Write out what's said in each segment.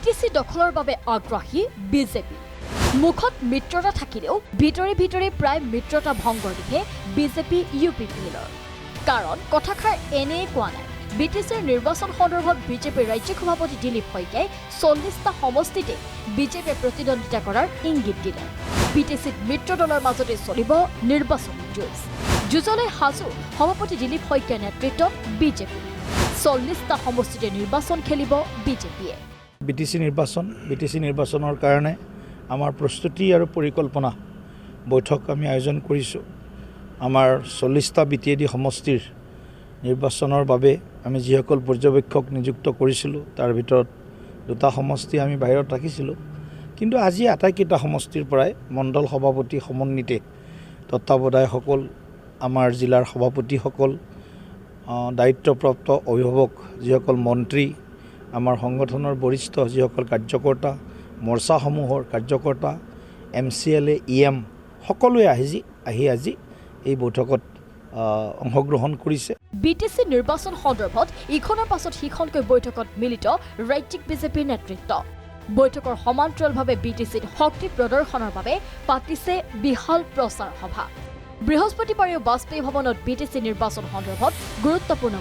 BTC দখলৰ বাবে আগ্ৰহী বিজেপি মুখত মিত্ৰতা থাকিলেও ভিতৰি প্ৰায় মিত্ৰতা ভংগৰ দিশে বিজেপি ইউপিপিএলৰ কাৰণ কথাষাৰ এনেই কোৱা নাই বিটিসিৰ নিৰ্বাচন সন্দৰ্ভত বিজেপিৰ ৰাজ্যিক সভাপতি দিলীপ শইকীয়াই 40টা সমষ্টিতে বিজেপিয়ে প্ৰতিদ্বন্দ্বিতা কৰাৰ ইংগিত দিলে বিটিসিত মিত্ৰ দলৰ মাজতে চলিব নিৰ্বাচনী যুঁজলৈ সাজু সভাপতি দিলীপ শইকীয়াৰ নেতৃত্বত বিজেপি 40টা সমষ্টিতে নিৰ্বাচন খেলিব বিজেপিয়ে বিটিসি নিৰ্বাচনৰ কাৰণে আমাৰ প্ৰস্তুতি আৰু পৰিকল্পনা বৈঠক আমি আয়োজন কৰিছোঁ আমাৰ 40টা বিটিএডি সমষ্টিৰ নিৰ্বাচনৰ বাবে আমি যিসকল পৰ্যবেক্ষক নিযুক্ত কৰিছিলোঁ তাৰ ভিতৰত 2টা সমষ্টি আমি বাহিৰত ৰাখিছিলোঁ কিন্তু আজি আটাইকেইটা সমষ্টিৰ পৰাই মণ্ডল সভাপতি সমন্বিতে তত্ত্বাৱধায়কসকল আমাৰ জিলাৰ সভাপতিসকল দায়িত্বপ্ৰাপ্ত অভিভাৱক যিসকল মন্ত্ৰী আমাৰ সংগঠনৰ বৰিষ্ঠ যিসকল কাৰ্যকৰ্তা মৰ্চাসমূহৰ কাৰ্যকৰ্তা MCLA EM সকলোৱে আজি এই বৈঠকত অংশগ্ৰহণ কৰিছে বিটিসি নিৰ্বাচন সন্দৰ্ভত ইখনৰ পাছত সিখনকৈ বৈঠকত মিলিত ৰাজ্যিক বিজেপিৰ নেতৃত্ব বৈঠকৰ সমান্তৰালভাৱে বিটিসিত শক্তি প্ৰদৰ্শনৰ বাবে পাতিছে বিশাল প্ৰচাৰ সভা বৃহস্পতিবাৰে বাজপেয়ী ভৱনত বিটিসি নিৰ্বাচন সন্দৰ্ভত গুৰুত্বপূৰ্ণ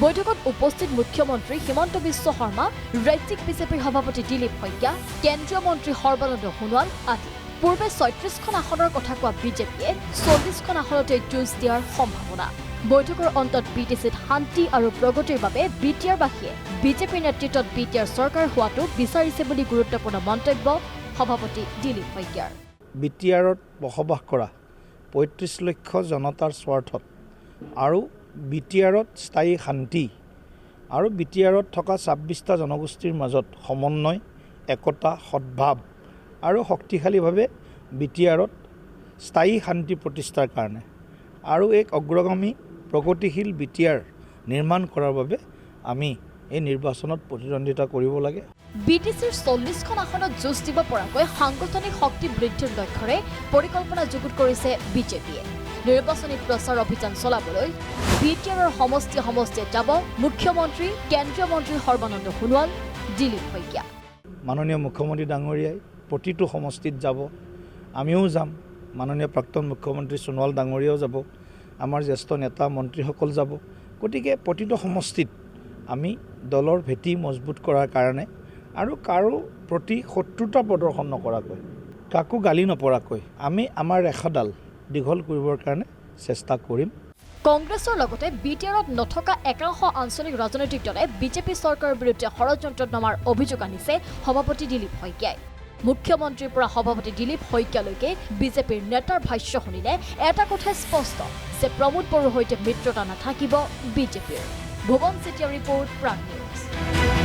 বৈঠকত উপস্থিত মুখ্যমন্ত্ৰী হিমন্ত বিশ্ব শৰ্মা ৰাজ্যিক বিজেপিৰ সভাপতি দিলীপ শইকীয়া কেন্দ্ৰীয় মন্ত্ৰী সৰ্বানন্দ সোণোৱাল আদি পূৰ্বে 36খন আসনৰ কথা কোৱা বিজেপিয়ে 40খন আসনতে যুঁজ দিয়াৰ সম্ভাৱনা বৈঠকৰ অন্তত বিটিসিত শান্তি আৰু প্ৰগতিৰ বাবে বিটিআৰবাসীয়ে বিজেপিৰ নেতৃত্বত বিটিআৰ চৰকাৰ হোৱাটো বিচাৰিছে বুলি গুৰুত্বপূৰ্ণ মন্তব্য সভাপতি দিলীপ শইকীয়াৰ বিটিআৰত বসবাস কৰা 35 লক্ষ জনতাৰ স্বাৰ্থত আৰু বিটিআৰত স্থায়ী শান্তি আৰু বিটিআৰত থকা 26টা জনগোষ্ঠীৰ মাজত সমন্বয় একতা সদ্ভাৱ আৰু শক্তিশালীভাৱে বিটিআৰত স্থায়ী শান্তি প্ৰতিষ্ঠাৰ কাৰণে আৰু এক অগ্ৰগামী প্ৰগতিশীল বিটিআৰ নিৰ্মাণ কৰাৰ বাবে আমি এই নিৰ্বাচনত প্ৰতিদ্বন্দ্বিতা কৰিব লাগে বিটিসিৰ 40খন আসনত যুঁজ দিব পৰাকৈ সাংগঠনিক শক্তি বৃদ্ধিৰ লক্ষ্যৰে পৰিকল্পনা যুগুত কৰিছে বিজেপিয়ে নিৰ্বাচনী প্ৰচাৰ অভিযান চলাবলৈ বিটিআৰৰ সমষ্টিয়ে যাব মুখ্যমন্ত্ৰী কেন্দ্ৰীয় মন্ত্ৰী সৰ্বানন্দ সোণোৱাল দিলীপ শইকীয়া মাননীয় মুখ্যমন্ত্ৰী ডাঙৰীয়াই প্ৰতিটো সমষ্টিত যাব আমিও যাম মাননীয় প্ৰাক্তন মুখ্যমন্ত্ৰী সোণোৱাল ডাঙৰীয়াও যাব আমাৰ জ্যেষ্ঠ নেতা মন্ত্ৰীসকল যাব গতিকে প্ৰতিটো সমষ্টিত আমি দলৰ ভেটি মজবুত কৰাৰ কাৰণে আৰু কাৰো প্ৰতি শত্ৰুতা প্ৰদৰ্শন নকৰাকৈ কাকো গালি নপৰাকৈ আমি আমাৰ ৰেখাডাল দীঘল কৰিবৰ কাৰণে চেষ্টা কৰিম কংগ্ৰেছৰ লগতে বিটিআৰত নথকা একাংশ আঞ্চলিক ৰাজনৈতিক দলে বিজেপি চৰকাৰৰ বিৰুদ্ধে ষড়যন্ত্ৰত নমাৰ অভিযোগ আনিছে সভাপতি দিলীপ শইকীয়াই মুখ্যমন্ত্ৰীৰ পৰা সভাপতি দিলীপ শইকীয়ালৈকে বিজেপিৰ নেতাৰ ভাষ্য শুনিলে এটা কথা স্পষ্ট যে প্ৰমোদ বড়োৰ সৈতে মিত্ৰতা নাথাকিব বিজেপিৰ ভুৱন চেতিয়াৰ ৰিপৰ্ট প্ৰাগ নিউজ